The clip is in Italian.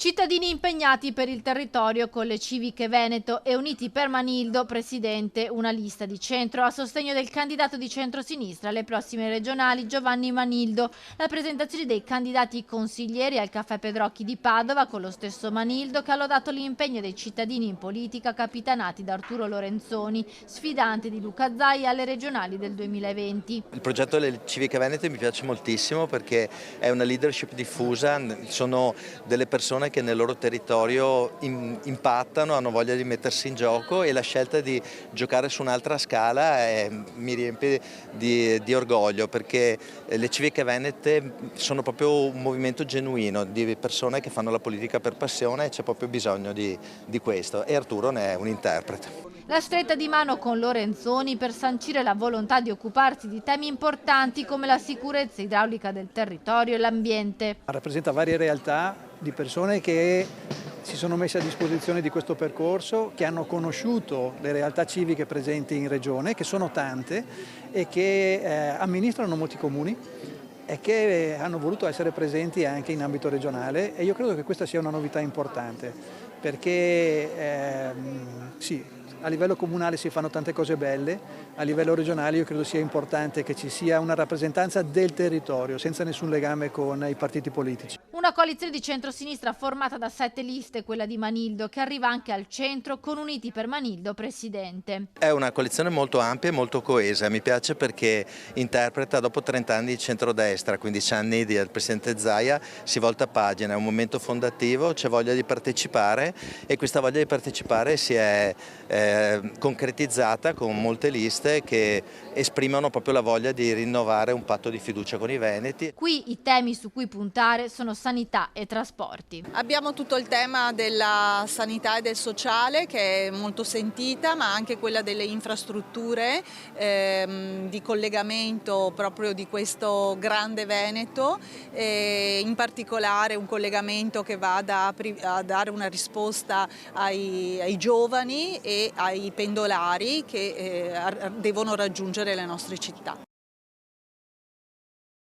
Cittadini impegnati per il territorio con le civiche Veneto e Uniti per Manildo, presidente, una lista di centro a sostegno del candidato di centrosinistra alle prossime regionali Giovanni Manildo. La presentazione dei candidati consiglieri al Caffè Pedrocchi di Padova con lo stesso Manildo, che ha lodato l'impegno dei cittadini in politica capitanati da Arturo Lorenzoni, sfidante di Luca Zaia alle regionali del 2020. Il progetto delle civiche venete mi piace moltissimo perché è una leadership diffusa, sono delle persone che nel loro territorio impattano, hanno voglia di mettersi in gioco e la scelta di giocare su un'altra scala mi riempie di orgoglio, perché le civiche venete sono proprio un movimento genuino di persone che fanno la politica per passione e c'è proprio bisogno di questo, e Arturo ne è un interprete. La stretta di mano con Lorenzoni per sancire la volontà di occuparsi di temi importanti come la sicurezza idraulica del territorio e l'ambiente. Rappresenta varie realtà di persone che si sono messe a disposizione di questo percorso, che hanno conosciuto le realtà civiche presenti in regione, che sono tante e che amministrano molti comuni e che hanno voluto essere presenti anche in ambito regionale, e io credo che questa sia una novità importante perché sì, a livello comunale si fanno tante cose belle, a livello regionale io credo sia importante che ci sia una rappresentanza del territorio senza nessun legame con i partiti politici. Una coalizione di centrosinistra formata da 7 liste, quella di Manildo, che arriva anche al centro con Uniti per Manildo presidente. È una coalizione molto ampia e molto coesa, mi piace perché interpreta, dopo 30 anni di centrodestra, 15 anni del presidente Zaia, si volta pagina, è un momento fondativo, c'è voglia di partecipare e questa voglia di partecipare si è concretizzata con molte liste che esprimono proprio la voglia di rinnovare un patto di fiducia con i veneti. Qui i temi su cui puntare sono sanità e trasporti. Abbiamo tutto il tema della sanità e del sociale, che è molto sentita, ma anche quella delle infrastrutture di collegamento proprio di questo grande Veneto, in particolare un collegamento che vada a dare una risposta ai giovani e ai pendolari che devono raggiungere le nostre città.